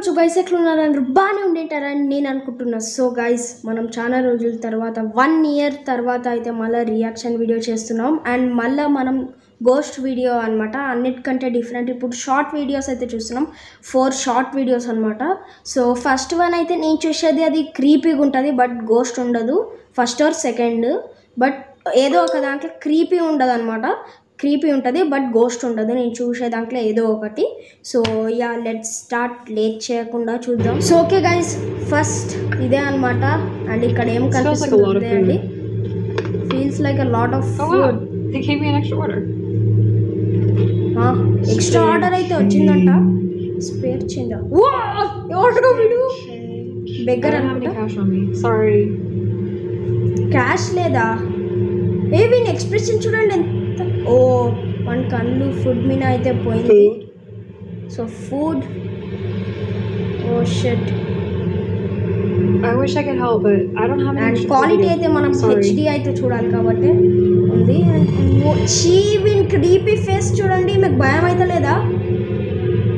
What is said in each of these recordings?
ఉండొచ్చు గైస్, ఎట్లున్నారని బాగానే ఉండేంటారని నేను అనుకుంటున్నా. సో గైస్, మనం చాలా రోజుల తర్వాత 1 year తర్వాత అయితే మళ్ళీ రియాక్షన్ వీడియో చేస్తున్నాం. అండ్ మళ్ళీ మనం గోస్ట్ వీడియో అనమాట, అన్నిటికంటే డిఫరెంట్. ఇప్పుడు షార్ట్ వీడియోస్ అయితే చూస్తున్నాం, 4 షార్ట్ వీడియోస్ అనమాట. సో ఫస్ట్ వన్ అయితే నేను చూసేది అది క్రీపీగా ఉంటుంది, బట్ గోస్ట్ ఉండదు. ఫస్ట్ ఆర్ సెకండ్, బట్ ఏదో ఒక దాంట్లో క్రీపీ ఉండదు అనమాట. క్రీపీ ఉంటుంది బట్ గోస్ట్ ఉండదు. నేను చూసే దాంట్లో ఏదో ఒకటి. So yeah, let's start. Late చేయకుండా చూద్దాం. సో ఓకే గైస్, ఫస్ట్ ఇదే అనమాట. అండ్ ఇక్కడ ఏం కనిపిస్తుంది అండి, feels like a lot of food. Extra order అయితే వచ్చిందంట. స్పేర్ చేంజ్ బెగ్గర్ అనుకుంటా. క్యాష్ లేదా? వీని ఎక్స్ప్రెషన్ చూడండి ఎంత. ఓ, మన కళ్ళు ఫుడ్ మీద అయితే పోయింది. So food, oh shit. I wish I could help, but I don't have any. And quality అయితే మనం HD అయితే చూడాలి కాబట్టి ఉంది. చీవిన్ క్రీపీ ఫేస్ చూడండి, మీకు భయం అయితే లేదా?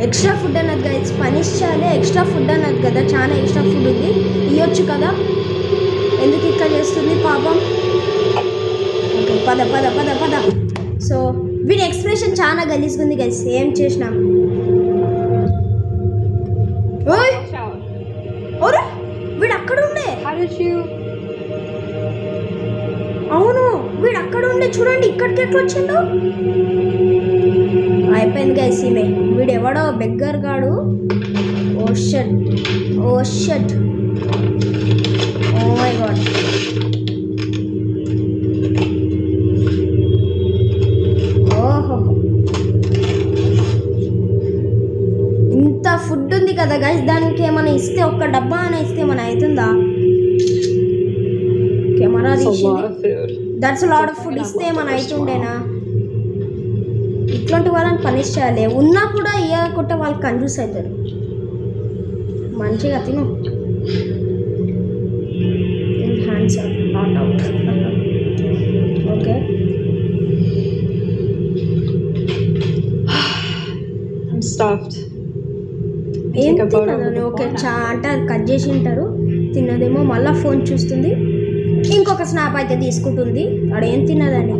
ఎక్స్ట్రా ఫుడ్ అన్నది గైస్, పనిష్ చేయాలి. ఎక్స్ట్రా ఫుడ్ అన్నది కదా, చాలా ఎక్స్ట్రా ఫుడ్ ఉంది, ఇవ్వచ్చు కదా. ఎందుకు ఇక్కడ చేస్తుంది పాపం? ఓకే, పద పద పద పద. సో వీడి ఎక్స్ప్రెషన్ చాలా గలీజ్గుంది గైస్, ఏం చేసినా. ఓరే, వీడు అక్కడ ఉండే. అవును, వీడు అక్కడ ఉండే. చూడండి ఇక్కడికి ఎట్లా వచ్చిండు. అయిపోయింది గైస్, ఈమె. వీడు ఎవడో బెగ్గర్ గాడు. Oh shut, oh shut, oh my God. ఇంత ఫుడ్ ఉంది కదా గైస్, దానికి ఏమైనా ఇస్తే, ఒక్క డబ్బా అని ఇస్తే ఏమైనా అవుతుందా? కెమెరా తీసింది. That's lot of food. ఇస్తే ఏమైనా అవుతుండేనా? ఇట్లాంటి వాళ్ళని పనిష్ చేయాలి. ఉన్నా కూడా ఇవ్వకుంటే వాళ్ళు కన్ఫ్యూజ్ అవుతారు. మంచిగా తిను. Hands not out. Okay, I'm stuffed. ఏం తిన్నదని? ఓకే, అంటే అది కట్ చేసి ఉంటారు. తిన్నదేమో మళ్ళీ ఫోన్ చూస్తుంది, ఇంకొక స్నాప్ అయితే తీసుకుంటుంది. అక్కడ ఏం తిన్నదని.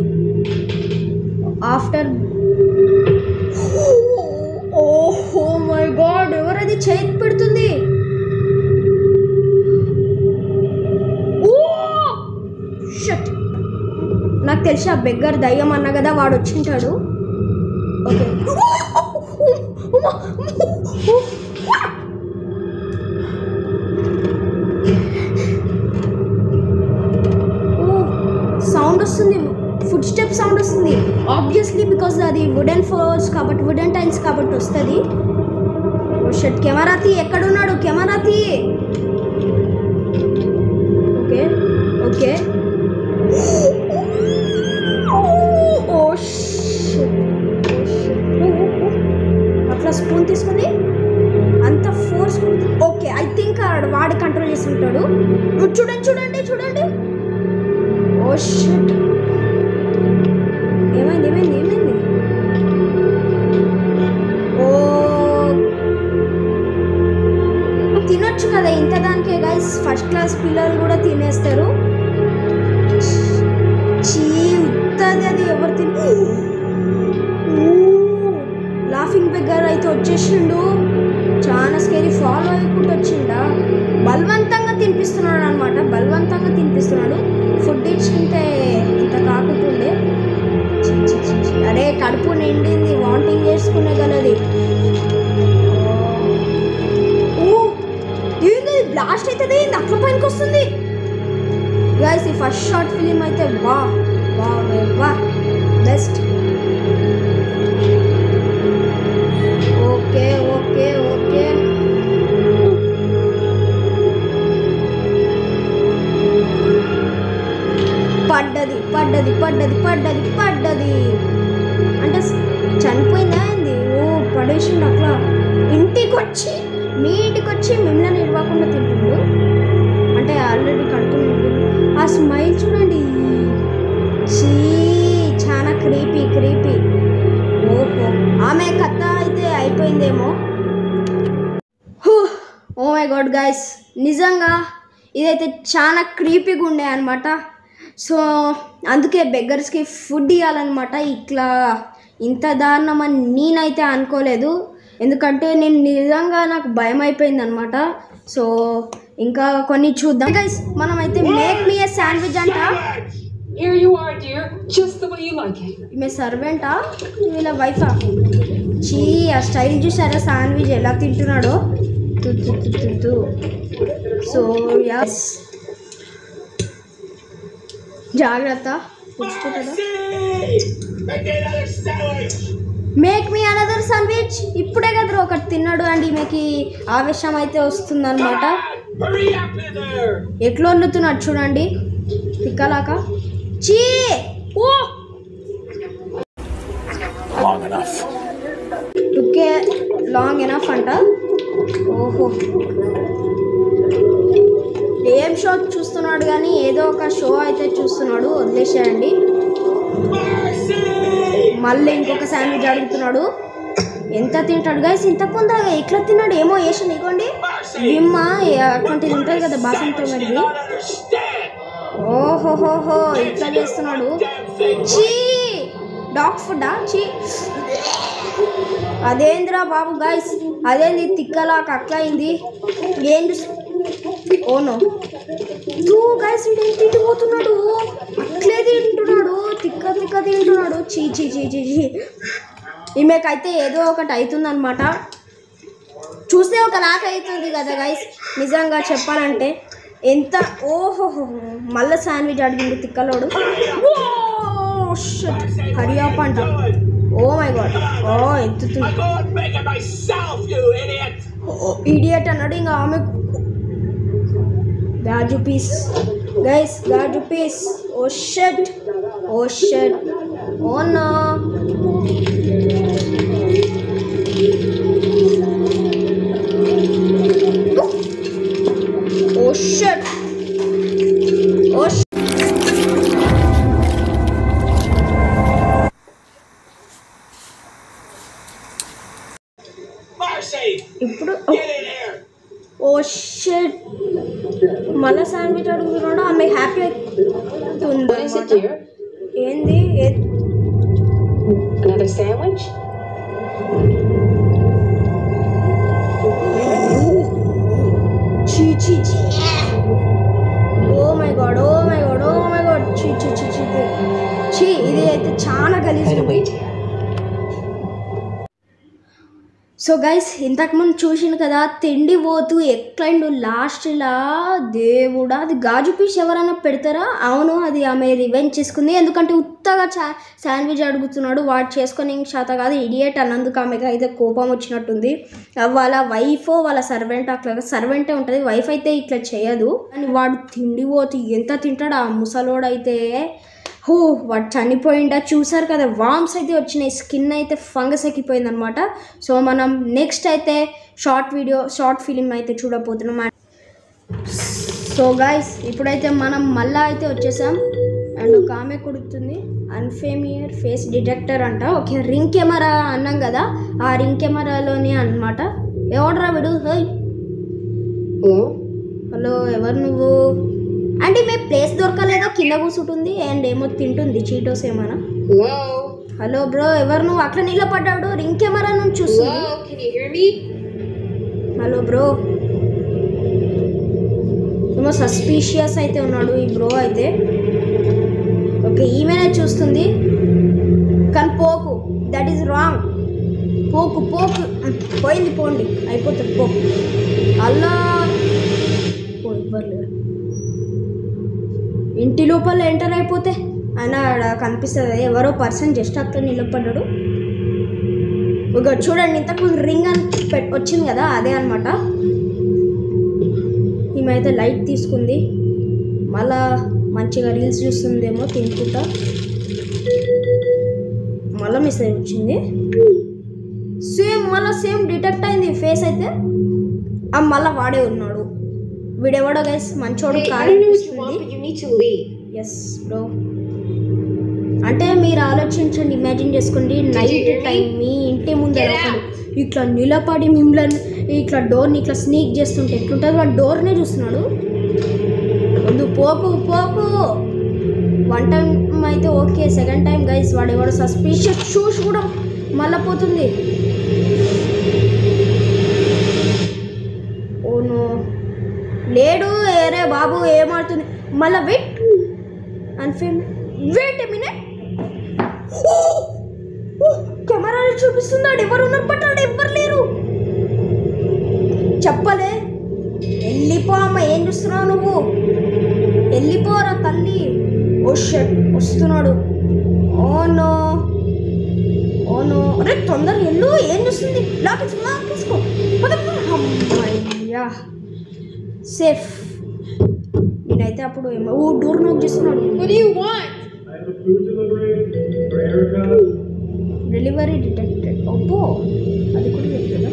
ఆఫ్టర్, ఓహో మై గాడ్, ఎవరది చేతి పెడుతుంది? షట్, నాకు తెలిసి ఆ బెగ్గర్ దయ్యం అన్న కదా, వాడు వచ్చింటాడు. ఓకే, సౌండ్ వస్తుంది, ఫుడ్ స్టెప్ సౌండ్ వస్తుంది. ఆబ్వియస్లీ బికాస్ అది వుడెన్ ఫ్లోర్స్ కాబట్టి, వుడెన్ టైల్స్ కాబట్టి వస్తుంది. ఓ షట్, కెమెరా తీ. ఎక్కడున్నాడు? కెమెరా తీ. ఓకే ఓకే, ఓ షట్, అట్లా స్పూన్ తీసుకుని అంత ఫోర్స్. ఓకే, ఐ థింక్ వాడు కంట్రోల్ చేస్తుంటాడు. చూడండి చూడండి చూడండి. ఓ షిట్, ఏమైంది ఏమైంది ఏమైంది? ఓ, తినొచ్చు కదా ఇంత దానికే గైస్. ఫస్ట్ క్లాస్ పిల్లలు కూడా తినేస్తారు. చీ, ఉత్తది అది. ఎవరు తిని? లాఫింగ్ బెగ్గర్ అయితే వచ్చేసిండు. చాలా స్కేరీ. ఫాలో అయ్యకుండా వచ్చిండా. బలవంతంగా తినిపిస్తున్నాడు అనమాట, బలవంతంగా తినిపిస్తున్నాడు. ఫుడ్ ఇచ్చింటే ఇంత కాకుంటుండే. అరే, కడుపు నిండింది, వాంటింగ్ చేసుకునే గలది. ఓ, ఏంది బ్లాస్ట్ అవుతుంది, అట్ల పైనకి వస్తుంది గైస్. ఈ ఫస్ట్ షార్ట్ ఫిలిం అయితే వా వా వా, బెస్ట్. ఓకే ఓకే ఓకే, పడ్డది పడ్డది పడ్డది పడ్డది పడ్డది. అంటే చనిపోయిందా ఏంది? ఓ, పడేసిండు అట్లా. ఇంటికి వచ్చి, మీ ఇంటికి వచ్చి మిమ్మల్ని ఇవ్వకుండా తింటుండు. అంటే ఆల్రెడీ కడుతుంది. ఆ స్మైల్ చూడండి. చీ, చాలా క్రీపీ క్రీపీ. ఓహో, ఆమె కథ అయితే అయిపోయిందేమో. మై గాడ్ గైస్, నిజంగా ఇదైతే చాలా క్రీపీగా ఉండే అనమాట. సో అందుకే బెగ్గర్స్కి ఫుడ్ ఇవ్వాలన్నమాట. ఇట్లా ఇంత దారుణమని నేనైతే అనుకోలేదు, ఎందుకంటే నేను నిజంగా నాకు భయం అయిపోయింది అనమాట. సో ఇంకా కొన్ని చూద్దాం గైస్. మనమైతే మేక్ మీ ఏ శాండ్విచ్ అంట. Here you are, dear. Just the way you like it. ఈమె సర్వెంటా వీళ్ళ వైఫా? చీ, ఆ స్టైల్ చూసారా శాండ్విచ్ ఎలా తింటున్నాడో. సో యస్, జాగ్రత్త పుచ్చుకుంటుందా. Make me another sandwich. ఇప్పుడే కదా ఒకటి తిన్నాడు అండ్ ఈమెకి ఆవేశం అయితే వస్తుందన్నమాట. ఎట్లా వండుతున్నాడు చూడండి తిక్కలాక. చీ, ఓ టుకే లాంగ్ ఎనఫ్ అంట. ఓహో, ఏం షో చూస్తున్నాడు కానీ ఏదో ఒక షో అయితే చూస్తున్నాడు, వదిలేసేయండి. మళ్ళీ ఇంకొక శాండ్విచ్ అడుగుతున్నాడు. ఎంత తింటాడు గైస్, ఇంతకుందా ఎట్లా తిన్నాడు ఏమో వేసాను. ఇగోండి విమ్మ అటువంటిది ఉంటుంది కదా బాసంతో మరి. ఓహోహోహో, ఇట్లా చేస్తున్నాడు. చీ, డాగ్ ఫుడ్డా? చీ, అదేంద్రా బాబు గైస్, అదేంది తిక్కలాక అట్లా అయింది. ఏం ఓనో టూ గైస్, ఇదేం తిండిపోతున్నాడు, అట్లే తింటున్నాడు, తిక్క తిక్క తింటున్నాడు. చీ చీ చీ చీ చీ. ఈమెకైతే ఏదో ఒకటి అవుతుంది అనమాట. చూస్తే ఒకలాగా అవుతుంది కదా గైస్, నిజంగా చెప్పాలంటే. ఎంత ఓహోహో, మళ్ళీ శాండ్విచ్ అడిగింది తిక్కలోడు. హరియాప్ అంట. ఓ మై గాడ్, ఓ ఎత్తుతుంది. ఇడియట్ అన్నాడు. ఇంకా ఆమె గాజు పీస్ గైస్, గాజు piece. Oh shut, oh shut, oh no. Oh shut, oh ఇప్పుడు ఓ షట్, మళ్ళీ శాండ్విచ్ అడుగుతున్నాడు. ఆమె హ్యాపీ అవుతుంది. ఏంది Another sandwich? చీ చీ చీ. Oh my God, oh my God, oh my God. చీ చీ చీ చీ చీ, ఇది అయితే చాలా గలీజ్. సో గైస్, ఇంతకుముందు చూసిండు కదా తిండి పోతూ ఎక్లైండు లాస్ట్లా. దేవుడా, అది గాజు పీస్ ఎవరైనా పెడతారా? అవును, అది ఆమె రివెంజ్ చేసుకుంది. ఎందుకంటే ఉత్తగా శాండ్విచ్ అడుగుతున్నాడు, వాడు చేసుకొని ఇంక శాత కాదు ఇడియట్ అన్నందుకు ఆమెకి అయితే కోపం వచ్చినట్టుంది. వాళ్ళ వైఫ్ వాళ్ళ సర్వెంట్ అట్లా సర్వెంటే ఉంటుంది, వైఫ్ అయితే ఇట్లా చేయదు. అని వాడు తిండి పోతూ ఎంత తింటాడు ఆ ముసలోడైతే. హో, వాడు చనిపోయిండా. చూసారు కదా, వామ్స్ అయితే వచ్చినాయి, స్కిన్ అయితే ఫంగస్ ఎక్కిపోయింది అనమాట. సో మనం నెక్స్ట్ అయితే షార్ట్ ఫిలిం అయితే చూడబోతున్నాం. సో గైస్, ఇప్పుడైతే మనం మళ్ళీ అయితే వచ్చేసాం. అండ్ ఒక ఆమె కొడుతుంది, అన్ఫేమియర్ ఫేస్ డిటెక్టర్ అంట. ఓకే, రింగ్ కెమెరా అన్నాం కదా, ఆ రింగ్ కెమెరాలోనే అనమాట. ఎవడరా వీడు? హలో, ఎవరు నువ్వు? అంటే మీ ప్లేస్ దొరకలేదో, కింద కూర్చుంటుంది అండ్ ఏమో తింటుంది చీటోస్ ఏమైనా. హలో బ్రో, ఎవరు నువ్వు? అట్లా నిలబడ్డాడు, రింగ్ కెమెరా నుంచి చూస్తుంది. Hello bro. ఏమో సస్పీషియస్ అయితే ఉన్నాడు ఈ బ్రో అయితే. ఓకే, ఈమెనే చూస్తుంది కానీ పోకు, దట్ ఈస్ రాంగ్. పోకు పోకు, పోయింది పోండి, అయిపోతుంది పో. అలా పో, ఇవ్వలేరు. ఇంటి లోపల ఎంటర్ అయిపోతే ఆయన కనిపిస్తుంది ఎవరో పర్సన్ జస్ట్ అక్కడ నిలబడ్డాడు. ఒక చూడండి, ఇంతకుముందు రింగ్ అని వచ్చింది కదా, అదే అనమాట. ఈమె లైట్ తీసుకుంది, మళ్ళా మంచిగా రీల్స్ చూస్తుందేమో తినుకుంటా. మళ్ళీ మెసేజ్ వచ్చింది, సేమ్ డిటెక్ట్ అయింది ఫేస్ అయితే. మళ్ళీ వాడే ఉన్నాడు. వీడెవడో గైస్, మంచోడు కాదు. ఎస్ బ్రో, అంటే మీరు ఆలోచించండి, ఇమాజిన్ చేసుకోండి, నైట్ టైం మీ ఇంటి ముందు ఒకడు ఇట్లా నిలబడి మిమ్మల్ని ఇట్లా డోర్ని ఇట్లా స్నీక్ చేస్తుంటే ఎట్లుంటుంది? వాడు డోర్నే చూస్తున్నాడు. వద్దు, పోకు పోకు. 1 టైం అయితే ఓకే, 2nd టైం గైస్ వాడు ఎవడో సస్పీషియస్ చూసి కూడా మళ్ళా పోతుంది. ఓను లేడు, ఏరే బాబు ఏమాడుతుంది మళ్ళా. వెయిట్ ఎ మినిట్, కెమెరాలో చూపిస్తున్నాడు ఎవరు ఉన్నారు, బట్ ఆడ ఎవ్వరు లేరు. చెప్పలే, వెళ్ళిపో అమ్మ, ఏం చూస్తున్నావు నువ్వు? వెళ్ళిపోరా తల్లి. ఓ షట్, వస్తున్నాడు. ఓనో ఓనో, అరే తొందరగా వెళ్ళు, ఏం చూస్తుంది? లాకేసుకో. అమ్మయ్యా, సేఫ్. నేనైతే అప్పుడు డోర్ నోక్ చేస్తున్నాడు. Delivery detected. అబ్బో, అది కూడా చెప్తుందా?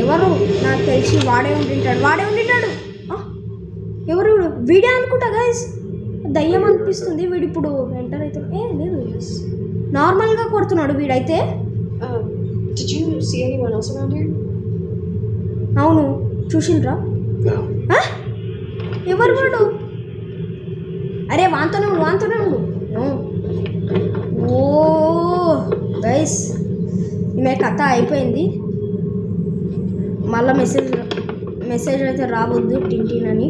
ఎవరు? నాకు తెలిసి వాడే ఉండింటాడు. ఎవరు? వీడే అనుకుంటా గైస్, దయ్యం అనిపిస్తుంది. వీడు ఇప్పుడు ఎంటర్ అయితే లేదు, నార్మల్గా కొడుతున్నాడు వీడైతే. అవును, చూసిండ్రా? ఎవరు వాడు? అరే వాంతోనే ఉండు. ఓ గైస్, ఈమె కథ అయిపోయింది. మళ్ళీ మెసేజ్ అయితే రావద్దు టింటిన్ అని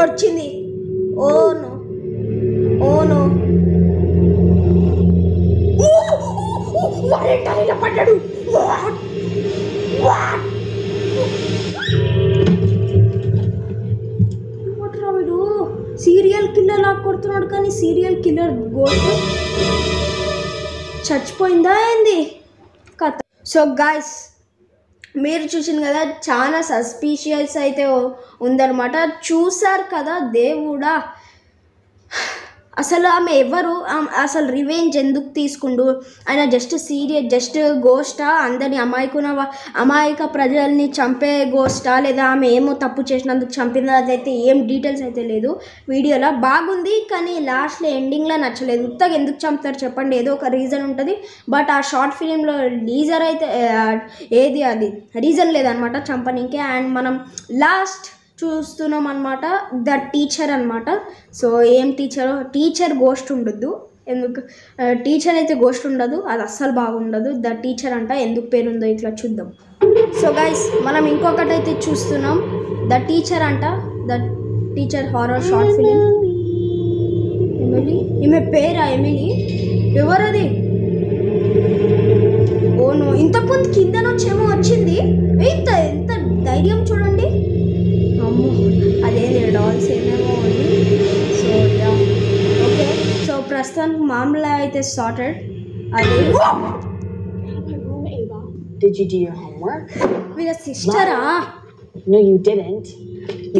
వచ్చింది. ఓనో వాడేంటా పడ్డాడు? వీడు సీరియల్ కిల్లర్ లాగా కొడుతున్నాడు, కానీ సీరియల్ కిల్లర్ గోల్డ్ చచ్చిపోయిందా ఏంది కథ? సో గాయస్, మీరు చూసింది కదా, చాలా సస్పీషియస్ అయితే ఉందన్నమాట. చూసారు కదా దేవుడా, అసలు ఆమె ఎవరు? అసలు రివెంజ్ ఎందుకు తీసుకుండు ఆయన? జస్ట్ గోస్టా? అందరినీ అమాయక ప్రజల్ని చంపే గోస్టా, లేదా ఆమె ఏమో తప్పు చేసినందుకు చంపిన? అదైతే ఏం డీటెయిల్స్ అయితే లేదు వీడియోలో. బాగుంది, కానీ లాస్ట్లో ఎండింగ్లో నచ్చలేదు. ఉత్తగా ఎందుకు చంపుతారు చెప్పండి? ఏదో ఒక రీజన్ ఉంటుంది. బట్ ఆ షార్ట్ ఫిలింలో రీజన్ లేదనమాట చంపనీకే. అండ్ మనం లాస్ట్ చూస్తున్నాం అనమాట, ద టీచర్ అనమాట. సో ఏం టీచర్ గోస్ట్ ఉండొద్దు. ఎందుకు టీచర్ అయితే గోస్ట్ ఉండదు, అది అస్సలు బాగుండదు. ద టీచర్ అంట, ఎందుకు పేరుందో ఇట్లా చూద్దాం. సో గైస్, మనం ఇంకొకటి అయితే చూస్తున్నాం, ద టీచర్ అంట. The teacher horror short film. Emily, ఈమె పేరా ఎమిలీ? ఎవరది? ఓనో, ఇంతకుముందు కింద నుంచేమో వచ్చింది. ఎంత ధైర్యం చూడండి. అమ్మో, అదేంటి డాల్స్ ఏమేమో ఉంది. So yeah, okay. సో ప్రస్తుతానికి మామూలు అయితే సార్టెడ్. అది Did you do your homework? వీళ్ళ సిస్టరా? No, you didn't.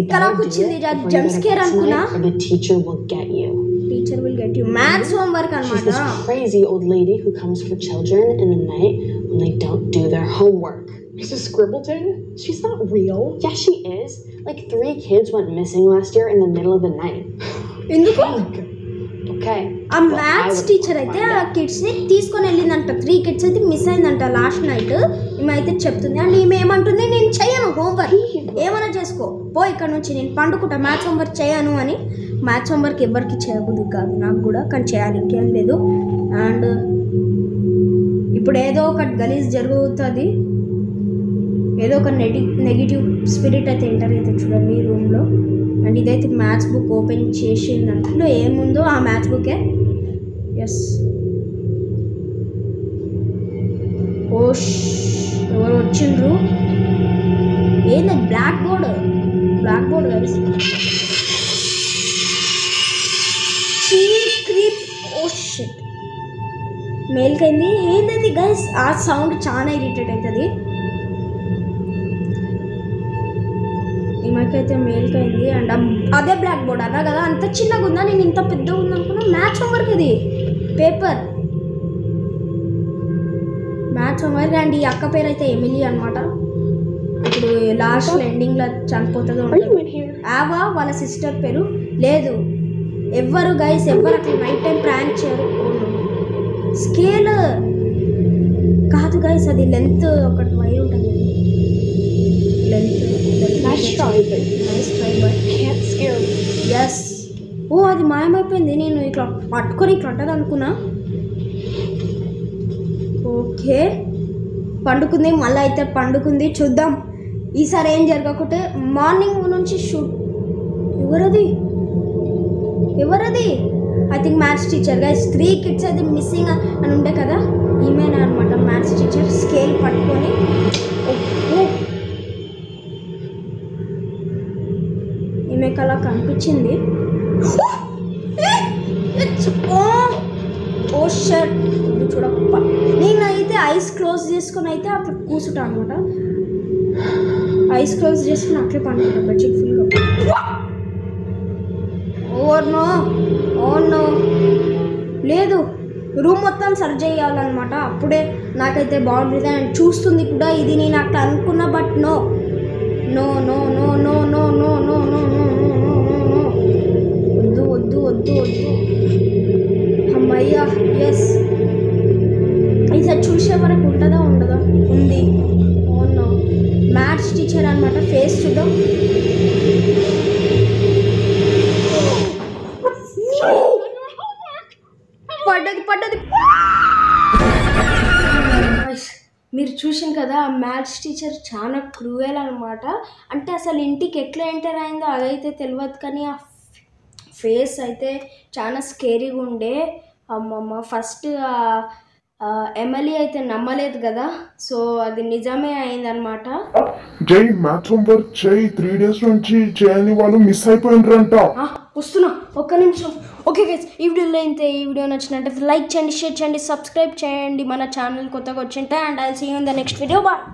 ఇక్కడకు వచ్చింది జంప్ స్కేర్ అనుకున్నా. The teacher will get you. Teacher will get you. Maths homework She's అన్నమాట. this crazy old lady who comes for children in the night when they don't do their homework. Mrs. Scribbleton? She's not real. Yeah, she is. Like 3 kids went missing last year in the middle of the night. ఎందుకు? Okay. ఆ maths teacher అయితే ఆ కిడ్స్ని తీసుకొని వెళ్ళిందంట. 3 kids అయితే miss అయిందంట last night. ఈమె అయితే చెప్తుంది. అండ్ ఈమె ఏమంటుంది, నేను చేయను హోంవర్క్, ఏమైనా చేసుకో, పో ఇక్కడ నుంచి, నేను పండుకుంటా, మ్యాథ్స్ హోంవర్క్ చేయను అని. మ్యాథ్స్ హోంవర్క్ ఎవరికి చేయబుద్ది కాదు, నాకు కూడా, కానీ చేయాలి, ఇంకేం లేదు. అండ్ ఇప్పుడు ఏదో ఒకటి గలీజ్ జరుగుతుంది, ఏదో ఒక నెగిటివ్ స్పిరిట్ అయితే ఎంటర్ అయితే చూడండి ఈ రూమ్లో. అండ్ ఇదైతే మ్యాథ్స్ బుక్ ఓపెన్ చేసిన దాంట్లో ఏముందో ఆ మ్యాథ్స్ బుకే. ఎస్, ఓష్, ఎవరు వచ్చిండ్రు? ఏంది? Black board guys. Creep. Oh shit, మేల్కైంది. ఏంటది గైస్? ఆ సౌండ్ చాలా ఇరిటేట్ అవుతుంది. ఈమెకైతే మేల్కైంది. అండ్ అదే బ్లాక్ బోర్డ్ అన్నా కదా, అంత చిన్నగా ఉందా? నేను ఇంత పెద్దగా ఉందనుకున్నా. మ్యాథ్స్ హోంవర్క్ ఇది, పేపర్ మ్యాథ్స్ హోంవర్క్. అండ్ ఈ అక్క పేరు అయితే ఎమిలీ అనమాట. ఇప్పుడు లాస్ట్ ఎండింగ్లో చనిపోతుందో ఆవా వాళ్ళ సిస్టర్ పేరు లేదు. ఎవరు గైస్ ఎవరు అట్లా నైట్ టైం ప్రాంక్ చేయరు. స్కేల్ కాదు గైస్, అది లెంత్ ఒకటి వైర్ ఉంటుంది. Length Nice try, but can't scare me. Yes. Oh అది మాయమైపోయింది. నేను ఇట్లా పట్టుకొని ఇట్లా ఉంటుంది అనుకున్నా. ఓకే పండుకుంది, మళ్ళీ అయితే పండుకుంది. చూద్దాం ఈసారి ఏం జరగకుంటే. మార్నింగ్ నుంచి షూట్. ఎవరది? I think maths teacher guys. 3 kids అయితే మిస్సింగ్ అని ఉండే కదా, ఈమెనా అనమాట మ్యాథ్స్ టీచర్. స్కేల్ పట్టుకొని ఈమెకు అలా కనిపించింది. ఓ షట్ చూడప్ప. నేనైతే ఐస్ క్లోజ్ చేసుకుని అయితే అట్లా కూర్చుంటా అనమాట. ఐస్ క్లోజ్ చేసుకుని అట్లే పండుకుంటా బెడ్షీట్ ఫుల్గా. ఓ నో లేదు, రూమ్ మొత్తం సర్చ్ చేయాలన్నమాట. అప్పుడే నాకైతే బాగుంటుంది అని చూస్తుంది కూడా. ఇది నేను అట్లా అనుకున్నా, but no no no no no no no no no no వద్దు వద్దు వద్దు వద్దు. అమ్మయ్యా ఎస్. ఈసారి చూసే వరకు ఉంటుందా ఉండదా? ఉంది. ఓ మ్యాథ్స్ టీచర్ అనమాట. ఫేస్ చూద్దాం. పడ్డది. మీరు చూసాం కదా, ఆ మ్యాథ్స్ టీచర్ చాలా క్రూయల్ అనమాట. అంటే అసలు ఇంటికి ఎట్లా ఎంటర్ అయిందో అదైతే తెలియదు, కానీ ఆ ఫేస్ అయితే చాలా స్కేరీగా ఉండే. అమ్మమ్మ ఫస్ట్ ఎమ్మెల్యే అయితే నమ్మలేదు కదా, సో అది నిజమే అయిందనమాట. జై మ్యాథ్స్ హోంవర్క్ చేయి, 3 days నుంచి చేయని వాళ్ళు మిస్ అయిపోయినారంట. వస్తున్నా, ఒక్క నిమిషం. ఓకే గైస్, ఈ వీడియోలో అయితే ఈ వీడియో నచ్చినట్టయితే లైక్ చేయండి, షేర్ చేయండి, సబ్స్క్రైబ్ చేయండి మన ఛానల్ కొత్తగా వచ్చింటే. And I will see you in the next video. Bye.